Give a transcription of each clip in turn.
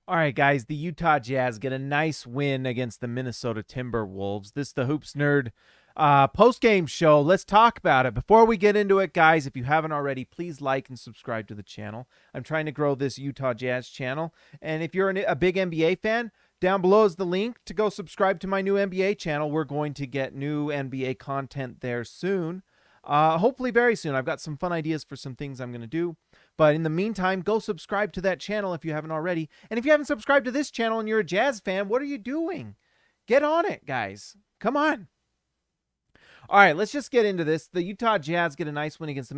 All right, guys, the Utah Jazz get a nice win against the Minnesota Timberwolves. This is the Hoops Nerd post-game show. Let's talk about it. Before we get into it, guys, if you haven't already, please like and subscribe to the channel. I'm trying to grow this Utah Jazz channel. And if you're a big NBA fan, down below is the link to go subscribe to my new NBA channel. We're going to get new NBA content there soon. Hopefully very soon. I've got some fun ideas for some things I'm going to do. But in the meantime, go subscribe to that channel if you haven't already. And if you haven't subscribed to this channel and you're a Jazz fan, what are you doing? Get on it, guys. Come on. All right, let's just get into this. The Utah Jazz get a nice win against the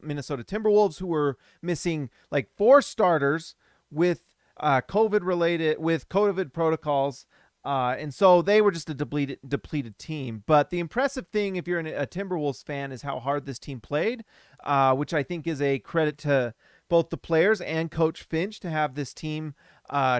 Minnesota Timberwolves, who were missing like 4 starters with COVID protocols. And so they were just a depleted team. But the impressive thing, if you're a Timberwolves fan, is how hard this team played, which I think is a credit to both the players and Coach Finch to have this team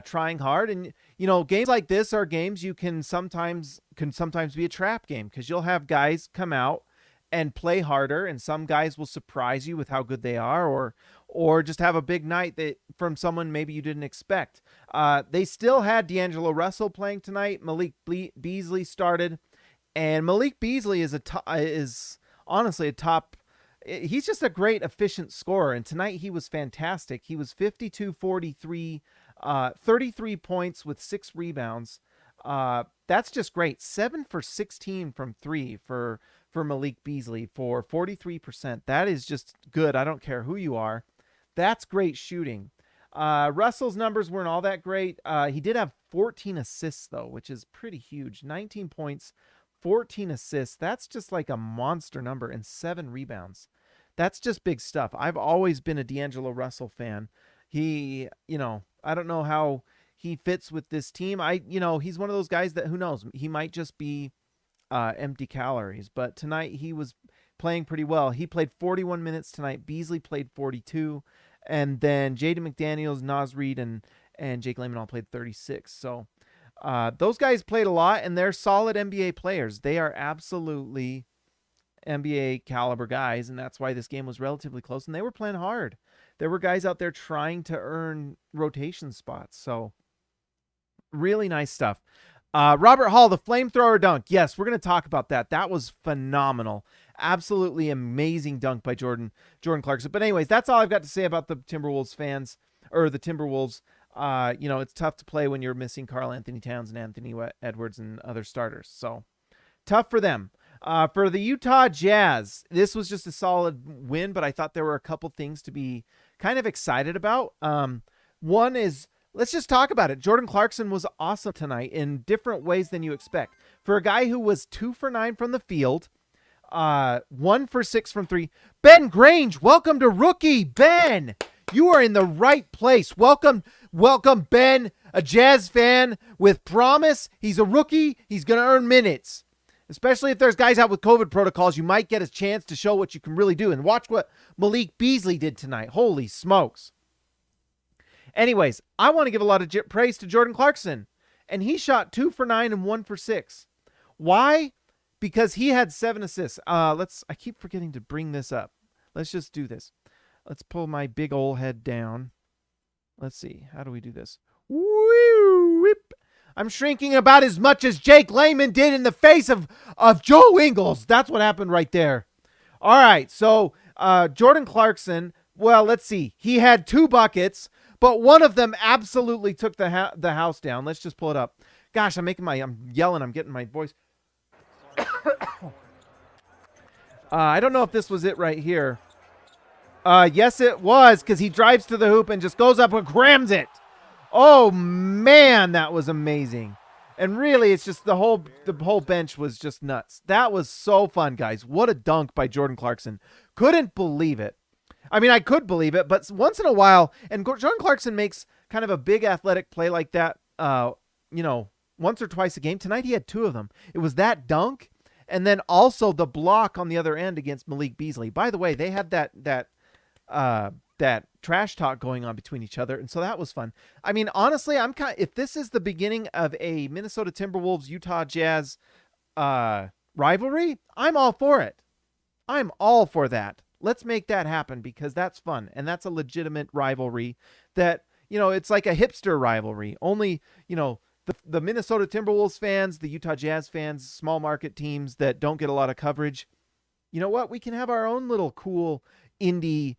trying hard. And, you know, games like this are games you can sometimes be a trap game, because you'll have guys come out and play harder, and some guys will surprise you with how good they are, or just have a big night from someone maybe you didn't expect. They still had D'Angelo Russell playing tonight. Malik Beasley started, and Malik Beasley is honestly a top. He's just a great, efficient scorer, and tonight he was fantastic. He was 52-43, 33 points with 6 rebounds. That's just great. 7 for 16 from 3 for Malik Beasley for 43%. That is just good. I don't care who you are. That's great shooting. Russell's numbers weren't all that great. He did have 14 assists, though, which is pretty huge. 19 points, 14 assists. That's just like a monster number, and 7 rebounds. That's just big stuff. I've always been a D'Angelo Russell fan. He, I don't know how he fits with this team. He's one of those guys that, who knows, he might just be empty calories. But tonight he was playing pretty well. He played 41 minutes tonight. Beasley played 42. And then Jaden McDaniels, Naz Reid, and Jake Layman all played 36. So those guys played a lot, and they're solid NBA players. They are absolutely NBA caliber guys, and that's why this game was relatively close, and they were playing hard. There were guys out there trying to earn rotation spots. So really nice stuff. Robert Hall, the flamethrower dunk. Yes, we're going to talk about that. That was phenomenal. Absolutely amazing dunk by Jordan Clarkson. But anyways, that's all I've got to say about the Timberwolves fans, or the Timberwolves. It's tough to play when you're missing Karl Anthony Towns and Anthony Edwards and other starters. So tough for them. For the Utah Jazz, this was just a solid win, but I thought there were a couple things to be kind of excited about. One is, let's just talk about it. Jordan Clarkson was awesome tonight in different ways than you expect. For a guy who was 2 for 9 from the field, 1 for 6 from 3. Ben Grange, welcome to Rookie. Ben, you are in the right place. Welcome, Ben, a Jazz fan with promise. He's a rookie. He's going to earn minutes. Especially if there's guys out with COVID protocols, you might get a chance to show what you can really do. And watch what Malik Beasley did tonight. Holy smokes. Anyways, I want to give a lot of praise to Jordan Clarkson. And he shot 2 for 9 and 1 for 6. Why? Because he had 7 assists. I keep forgetting to bring this up. Let's just do this. Let's pull my big old head down. Let's see. How do we do this? Woo, whip. I'm shrinking about as much as Jake Layman did in the face of Joe Ingles. That's what happened right there. All right, so Jordan Clarkson, well, let's see. He had 2 buckets, but one of them absolutely took the house down. Let's just pull it up. Gosh, I'm yelling. I'm getting my voice. I don't know if this was it right here. Yes, it was, because he drives to the hoop and just goes up and grams it. Oh, man, that was amazing. And really, it's just the whole bench was just nuts. That was so fun, guys. What a dunk by Jordan Clarkson. Couldn't believe it. I mean, I could believe it, but once in a while, and Jordan Clarkson makes kind of a big athletic play like that, once or twice a game. Tonight, he had 2 of them. It was that dunk, and then also the block on the other end against Malik Beasley. By the way, they had that trash talk going on between each other, and so that was fun. I mean, honestly, if this is the beginning of a Minnesota Timberwolves Utah Jazz rivalry, I'm all for it. I'm all for that. Let's make that happen, because that's fun, and that's a legitimate rivalry that it's like a hipster rivalry. Only, the Minnesota Timberwolves fans, the Utah Jazz fans, small market teams that don't get a lot of coverage. You know what? We can have our own little cool indie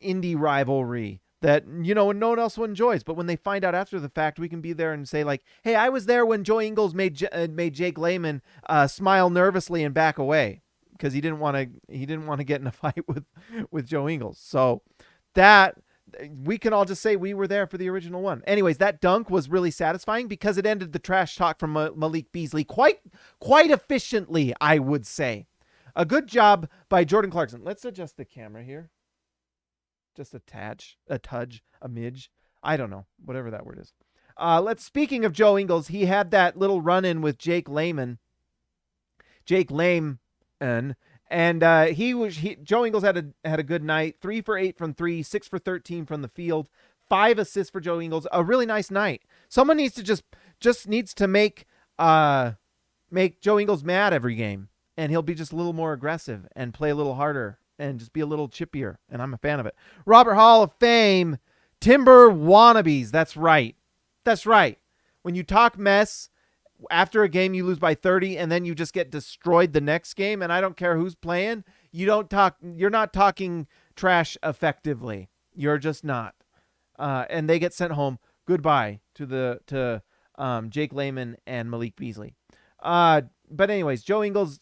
rivalry that, no one else enjoys. But when they find out after the fact, we can be there and say like, hey, I was there when Joe Ingles made Jake Layman smile nervously and back away because he didn't want to get in a fight with Joe Ingles. So that we can all just say we were there for the original one. Anyways, that dunk was really satisfying because it ended the trash talk from Malik Beasley quite efficiently, I would say. A good job by Jordan Clarkson. Let's adjust the camera here. Just a midge. I don't know, whatever that word is. Speaking of Joe Ingles, he had that little run-in with Jake Layman. And Joe Ingles had a good night. 3 for 8 from 3, 6 for 13 from the field, 5 assists for Joe Ingles. A really nice night. Someone needs to just needs to make Joe Ingles mad every game, and he'll be just a little more aggressive and play a little harder and just be a little chippier. And I'm a fan of it. Robert Hall of Fame, Timber wannabes. That's right. When you talk mess after a game, you lose by 30 and then you just get destroyed the next game. And I don't care who's playing. You're not talking trash effectively. You're just not. And they get sent home. Goodbye to Jake Layman and Malik Beasley. But anyways, Joe Ingles,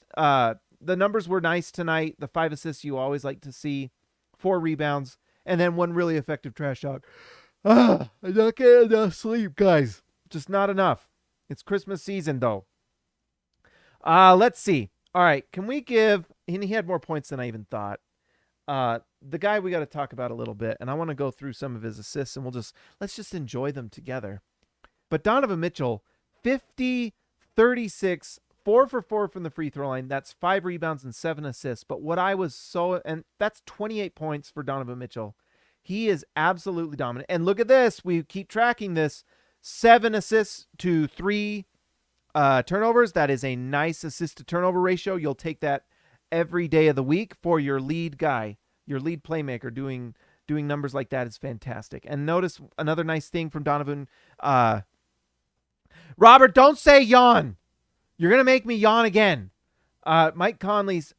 the numbers were nice tonight. The 5 assists you always like to see, 4 rebounds, and then 1 really effective trash talk. I'm not getting enough sleep, guys. Just not enough. It's Christmas season, though. Let's see. All right, can we give... And he had more points than I even thought. The guy we got to talk about a little bit, and I want to go through some of his assists, and let's just enjoy them together. But Donovan Mitchell, 50, 36, 4 for 4 from the free throw line. That's 5 rebounds and 7 assists. But and that's 28 points for Donovan Mitchell. He is absolutely dominant. And look at this. We keep tracking this. 7 assists to 3 turnovers. That is a nice assist to turnover ratio. You'll take that every day of the week for your lead guy, your lead playmaker. Doing numbers like that is fantastic. And notice another nice thing from Donovan. Robert, don't say yawn. You're going to make me yawn again. Mike Conley's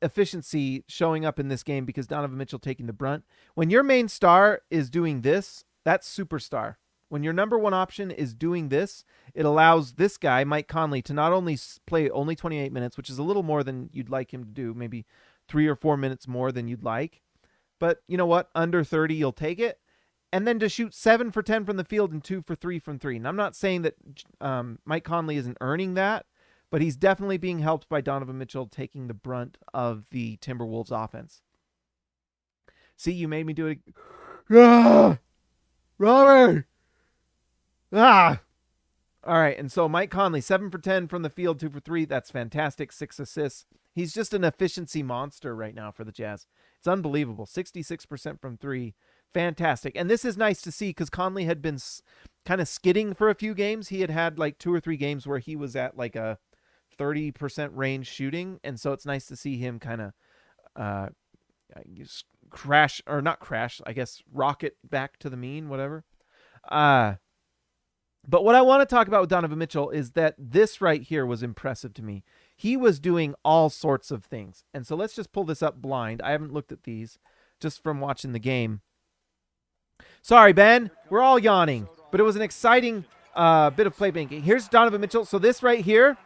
efficiency showing up in this game because Donovan Mitchell taking the brunt. When your main star is doing this, that's superstar. When your number one option is doing this, it allows this guy, Mike Conley, to not only play only 28 minutes, which is a little more than you'd like him to do, maybe 3 or 4 minutes more than you'd like. But you know what? Under 30, you'll take it. And then to shoot 7 for 10 from the field and 2 for 3 from 3. And I'm not saying that Mike Conley isn't earning that, but he's definitely being helped by Donovan Mitchell taking the brunt of the Timberwolves offense. See, you made me do it. Robert! All right, and so Mike Conley, 7 for 10 from the field, 2 for 3. That's fantastic. 6 assists. He's just an efficiency monster right now for the Jazz. It's unbelievable. 66% from 3. Fantastic. And this is nice to see because Conley had been kind of skidding for a few games. He had like 2 or 3 games where he was at like a 30% range shooting. And so it's nice to see him kind of rocket back to the mean, whatever. But what I want to talk about with Donovan Mitchell is that this right here was impressive to me. He was doing all sorts of things. And so let's just pull this up blind. I haven't looked at these just from watching the game. Sorry, Ben. We're all yawning. But it was an exciting bit of playmaking. Here's Donovan Mitchell. So this right here,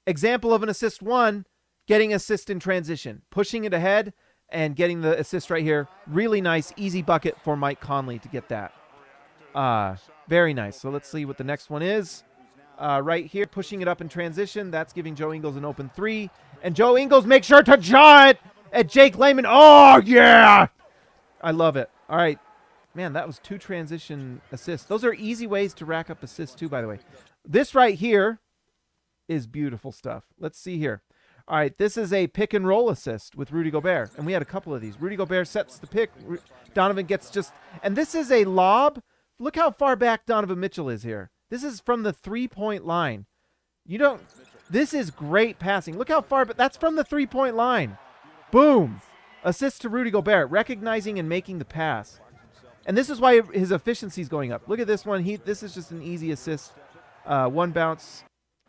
example of an assist 1, getting assist in transition. Pushing it ahead and getting the assist right here. Really nice, easy bucket for Mike Conley to get that. Very nice. So let's see what the next one is. Right here, pushing it up in transition. That's giving Joe Ingles an open 3. And Joe Ingles makes sure to jaw it at Jake Layman. Oh, yeah! I love it. All right. Man, that was 2 transition assists. Those are easy ways to rack up assists too, by the way. This right here is beautiful stuff. Let's see here. All right, this is a pick and roll assist with Rudy Gobert. And we had a couple of these. Rudy Gobert sets the pick. Donovan gets just... And this is a lob. Look how far back Donovan Mitchell is here. This is from the 3-point line. This is great passing. Look how far, but that's from the 3-point line. Boom. Assist to Rudy Gobert, recognizing and making the pass. And this is why his efficiency is going up. Look at this one. This is just an easy assist. One bounce.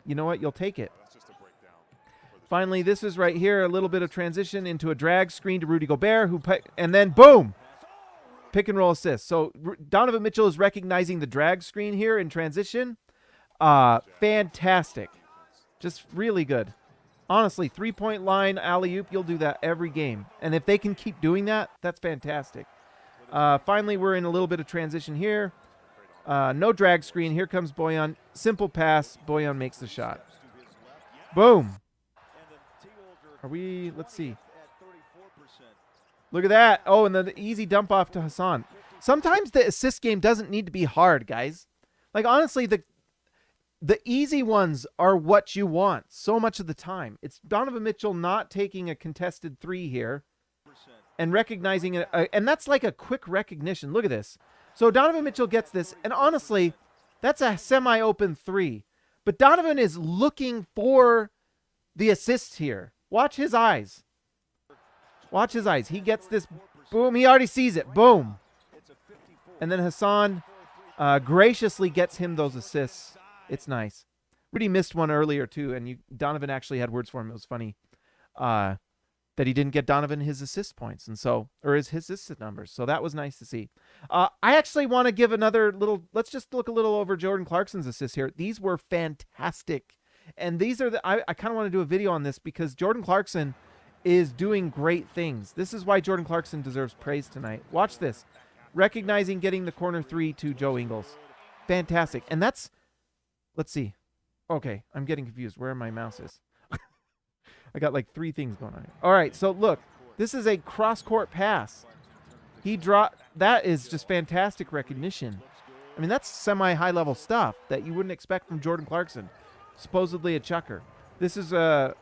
You know what? You'll take it. Finally, this is right here, a little bit of transition into a drag screen to Rudy Gobert, and then boom, pick and roll assist. So Donovan Mitchell is recognizing the drag screen here in transition. Fantastic. Just really good. Honestly, 3-point line, alley-oop, you'll do that every game. And if they can keep doing that, that's fantastic. Finally, we're in a little bit of transition here. No drag screen. Here comes Bojan. Simple pass. Bojan makes the shot. Boom. Let's see. Look at that. Oh, and the easy dump off to Hassan. Sometimes the assist game doesn't need to be hard, guys. Like, honestly, the easy ones are what you want so much of the time. It's Donovan Mitchell not taking a contested three here and recognizing it. And that's like a quick recognition. Look at this. So Donovan Mitchell gets this. And honestly, that's a semi-open three. But Donovan is looking for the assist here. Watch his eyes. Watch his eyes. He gets this. Boom. He already sees it. Boom. And then Hassan graciously gets him those assists. It's nice. Rudy missed one earlier, too, and Donovan actually had words for him. It was funny that he didn't get Donovan his assist points, or his assist numbers. So that was nice to see. I actually want to give another little, let's just look a little over Jordan Clarkson's assists here. These were fantastic. And these are I kind of want to do a video on this because Jordan Clarkson is doing great things. This is why Jordan Clarkson deserves praise tonight. Watch this. Recognizing getting the corner three to Joe Ingles. Fantastic. And that's, let's see. Okay, I'm getting confused where my mouse is. I got like three things going on here. All right, so look. This is a cross-court pass. That is just fantastic recognition. I mean, that's semi-high-level stuff that you wouldn't expect from Jordan Clarkson. Supposedly a chucker. This is a...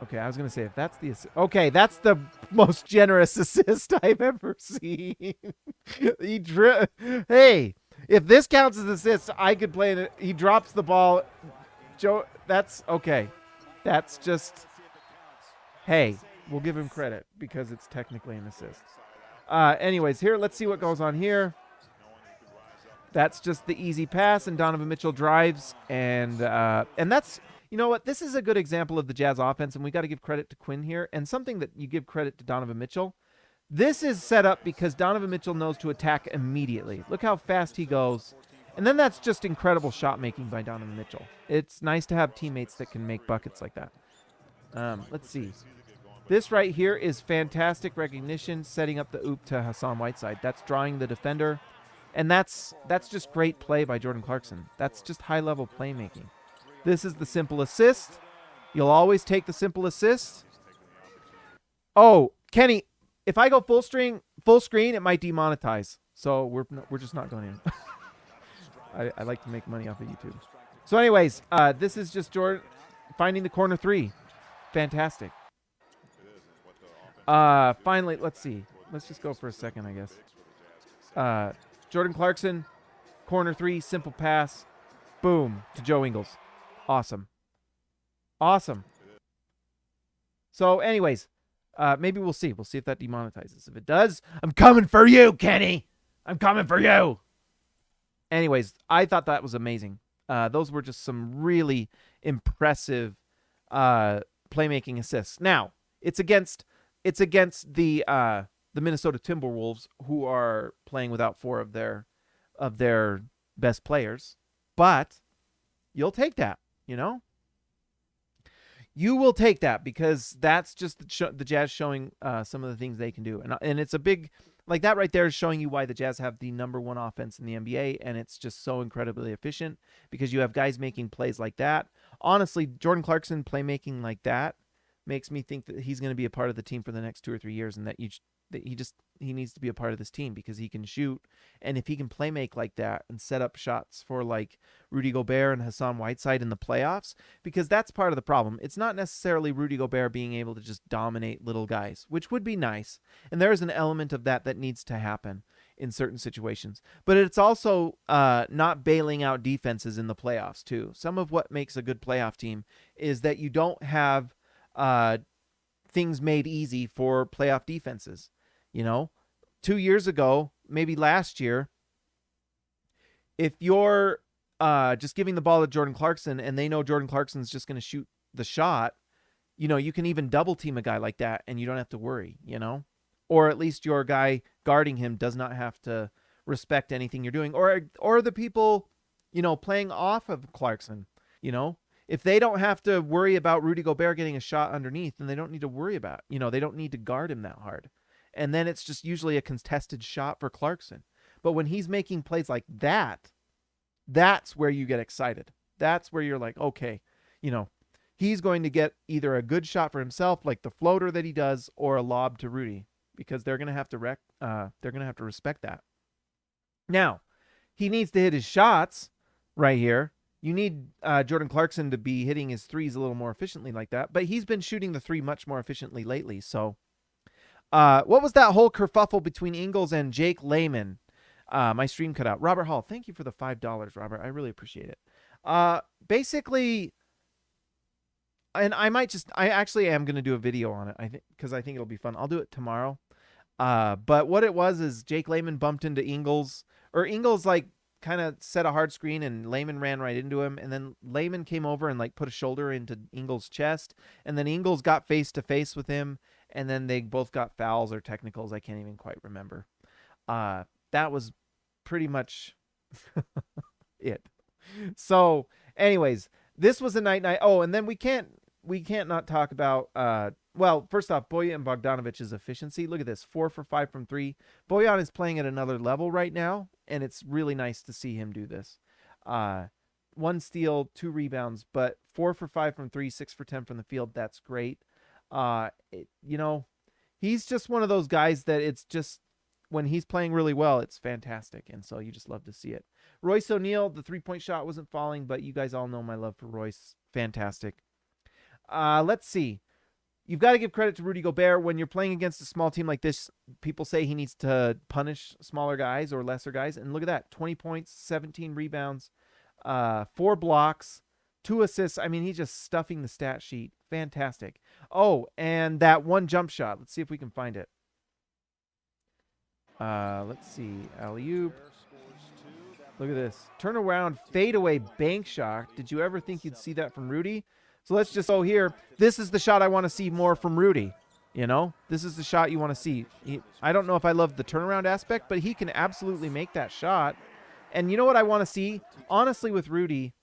Okay, I was going to say, if that's the assist... Okay, that's the most generous assist I've ever seen. Hey, if this counts as assist, I could play it. He drops the ball. Joe, that's... Okay. That's just... Hey, we'll give him credit because it's technically an assist. Anyways, here, let's see what goes on here. That's just the easy pass, and Donovan Mitchell drives, and that's, you know what, this is a good example of the Jazz offense, and we got to give credit to Quinn here, and something that you give credit to Donovan Mitchell. This is set up because Donovan Mitchell knows to attack immediately. Look how fast he goes, and then that's just incredible shot making by Donovan Mitchell. It's nice to have teammates that can make buckets like that. Let's see. This right here is fantastic recognition, setting up the oop to Hassan Whiteside. That's drawing the defender. And that's just great play by Jordan Clarkson. That's just high-level playmaking. This is the simple assist. You'll always take the simple assist. Oh, Kenny, if I go full screen, it might demonetize. So we're just not going in. I like to make money off of YouTube. So anyways, this is just Jordan finding the corner three. Fantastic. Finally, let's see. Let's just go for a second, I guess. Jordan Clarkson, corner three, simple pass, boom, to Joe Ingles. Awesome. Awesome. So anyways, maybe we'll see. We'll see if that demonetizes. If it does, I'm coming for you, Kenny. I'm coming for you. Anyways, I thought that was amazing. Those were just some really impressive playmaking assists. Now, it's against the Minnesota Timberwolves, who are playing without four of their best players. But you'll take that, you know? You will take that because that's just the Jazz showing some of the things they can do. And it's a big, like that right there is showing you why the Jazz have the #1 offense in the NBA, and it's just so incredibly efficient because you have guys making plays like that. Honestly, Jordan Clarkson playmaking like that makes me think that he's going to be a part of the team for the next 2 or 3 years, and that he needs to be a part of this team because he can shoot, and if he can play make like that and set up shots for like Rudy Gobert and Hassan Whiteside in the playoffs, because that's part of the problem. It's not necessarily Rudy Gobert being able to just dominate little guys, which would be nice, and there is an element of that needs to happen in certain situations, but it's also not bailing out defenses in the playoffs too. Some of what makes a good playoff team is that you don't have things made easy for playoff defenses. You know, 2 years ago, maybe last year, if you're just giving the ball to Jordan Clarkson and they know Jordan Clarkson's just going to shoot the shot, you can even double team a guy like that and you don't have to worry, or at least your guy guarding him does not have to respect anything you're doing, or the people, playing off of Clarkson, if they don't have to worry about Rudy Gobert getting a shot underneath, then they don't need to worry about, they don't need to guard him that hard. And then it's just usually a contested shot for Clarkson. But when he's making plays like that, that's where you get excited. That's where you're like, okay, he's going to get either a good shot for himself, like the floater that he does, or a lob to Rudy, because they're going to have to respect that. Now, he needs to hit his shots right here. You need Jordan Clarkson to be hitting his threes a little more efficiently like that, but he's been shooting the three much more efficiently lately. So, what was that whole kerfuffle between Ingles and Ingles-Layman? My stream cut out. Robert Hall, thank you for the $5, Robert. I really appreciate it. Basically, and I actually am going to do a video on it, because I think it'll be fun. I'll do it tomorrow. But what it was is Ingles-Layman bumped into Ingles, or Ingles kind of set a hard screen and Layman ran right into him, and then Layman came over and put a shoulder into Ingles' chest, and then Ingles got face to face with him, and then they both got fouls or technicals. I can't even quite remember. That was pretty much it. So anyways, this was a night. Oh, and then we can't not talk about, well, first off, Bojan Bogdanovic's efficiency. Look at this, 4 for 5 from 3. Bojan is playing at another level right now, and it's really nice to see him do this. 1 steal, 2 rebounds, but 4 for 5 from 3, 6 for 10 from the field. That's great. He's just one of those guys that it's just, when he's playing really well, it's fantastic, and so you just love to see it. Royce O'Neal, the 3-point shot wasn't falling, but you guys all know my love for Royce. Fantastic. Let's see. You've got to give credit to Rudy Gobert. When you're playing against a small team like this, people say he needs to punish smaller guys or lesser guys, and look at that. 20 points, 17 rebounds, 4 blocks, 2 assists. I mean, he's just stuffing the stat sheet. Fantastic. Oh, and that 1 jump shot. Let's see if we can find it. Let's see. Alley-oop. Look at this. Turn around, fadeaway bank shot. Did you ever think you'd see that from Rudy? So let's just go here. This is the shot I want to see more from Rudy. This is the shot you want to see. I don't know if I love the turnaround aspect, but he can absolutely make that shot. And you know what I want to see? Honestly, with Rudy,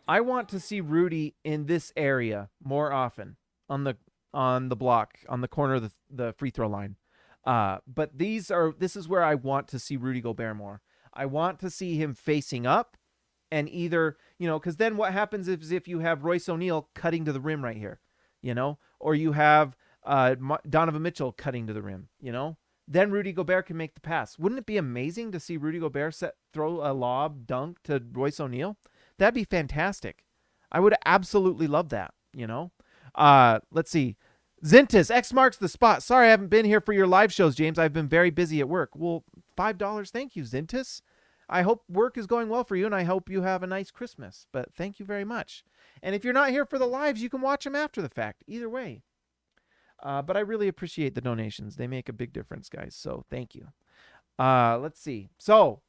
I want to see Rudy in this area more often on the block, on the corner of the free throw line. But this is where I want to see Rudy Gobert more. I want to see him facing up, and either, because then what happens is if you have Royce O'Neal cutting to the rim right here, or you have Donovan Mitchell cutting to the rim, then Rudy Gobert can make the pass. Wouldn't it be amazing to see Rudy Gobert throw a lob dunk to Royce O'Neal? That'd be fantastic. I would absolutely love that, Let's see. Zintis, X marks the spot. Sorry I haven't been here for your live shows, James. I've been very busy at work. Well, $5. Thank you, Zintis. I hope work is going well for you, and I hope you have a nice Christmas. But thank you very much. And if you're not here for the lives, you can watch them after the fact. Either way. But I really appreciate the donations. They make a big difference, guys. So thank you. Let's see. So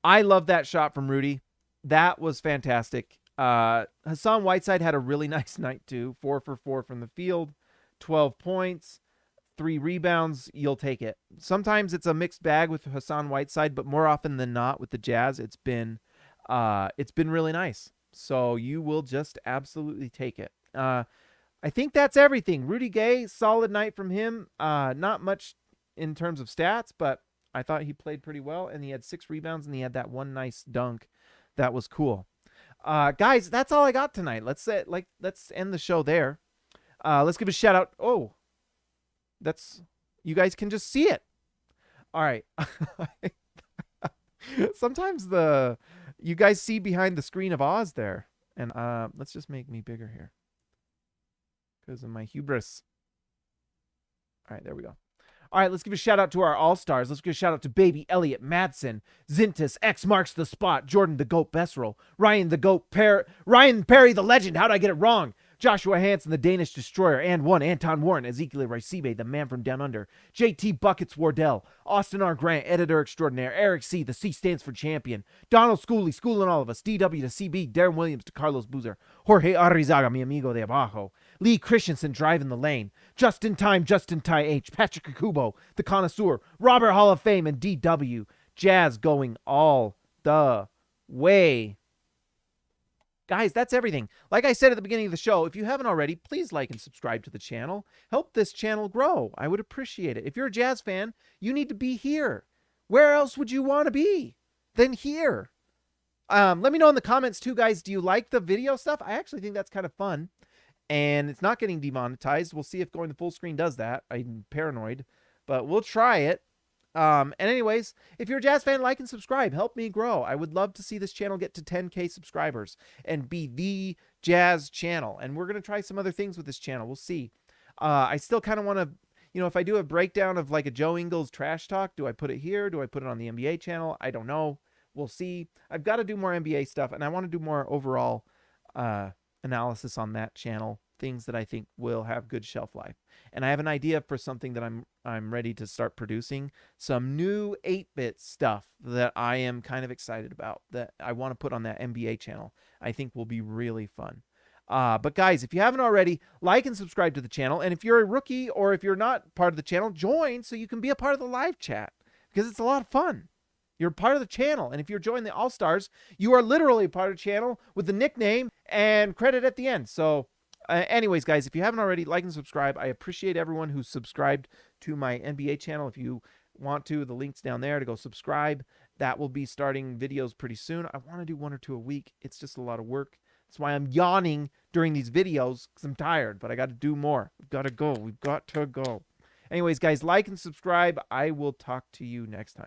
I love that shot from Rudy. That was fantastic. Hassan Whiteside had a really nice night too. 4 for 4 from the field, 12 points, 3 rebounds. You'll take it. Sometimes it's a mixed bag with Hassan Whiteside, but more often than not with the Jazz, it's been really nice. So you will just absolutely take it. I think that's everything. Rudy Gay, solid night from him. Not much in terms of stats, but I thought he played pretty well, and he had 6 rebounds, and he had that 1 nice dunk. That was cool. Guys, that's all I got tonight. Let's end the show there. Let's give a shout out. Oh, you guys can just see it. All right. Sometimes you guys see behind the screen of Oz there, and let's just make me bigger here because of my hubris. All right, there we go. All right, let's give a shout out to our all-stars. Let's give a shout out to Baby Elliot Madsen, Zintis, X marks the spot, Jordan the Goat Besserell, Ryan Perry the legend. How'd I get it wrong? Joshua Hansen, the Danish Destroyer, and one Anton Warren, Ezekiel Recibe, the man from down under, JT Buckets Wardell, Austin R. Grant, editor extraordinaire, Eric C., the C stands for champion, Donald Schooley, schooling all of us, DW to CB, Darren Williams to Carlos Boozer, Jorge Arrizaga, mi amigo de abajo, Lee Christensen driving the lane, Justin Time, Justin Ty H, Patrick Akubo, the connoisseur, Robert Hall of Fame, and DW, Jazz going all the way. Guys, that's everything. Like I said at the beginning of the show, if you haven't already, please like and subscribe to the channel. Help this channel grow. I would appreciate it. If you're a Jazz fan, you need to be here. Where else would you want to be than here? Let me know in the comments too, guys. Do you like the video stuff? I actually think that's kind of fun. And it's not getting demonetized. We'll see if going to full screen does that. I'm paranoid, but we'll try it. And anyways, if you're a Jazz fan, like and subscribe. Help me grow. I would love to see this channel get to 10K subscribers and be the Jazz channel. And we're going to try some other things with this channel. We'll see. I still kind of want to, you know, if I do a breakdown of like a Joe Ingles trash talk, do I put it here? Do I put it on the NBA channel? I don't know. We'll see. I've got to do more NBA stuff, and I want to do more overall analysis on that channel. Things that I think will have good shelf life. And I have an idea for something that I'm ready to start producing, some new 8-bit stuff that I am kind of excited about that I want to put on that NBA channel. I think will be really fun. But guys, if you haven't already, like and subscribe to the channel. And if you're a rookie or if you're not part of the channel, join so you can be a part of the live chat because it's a lot of fun. You're part of the channel. And if you're joining the All-Stars, you are literally part of the channel with the nickname and credit at the end. So anyways, guys, if you haven't already, like and subscribe. I appreciate everyone who's subscribed to my NBA channel. If you want to, the link's down there to go subscribe. That will be starting videos pretty soon. I want to do 1 or 2 a week. It's just a lot of work. That's why I'm yawning during these videos because I'm tired, but I got to do more. We've got to go. We've got to go. Anyways, guys, like and subscribe. I will talk to you next time.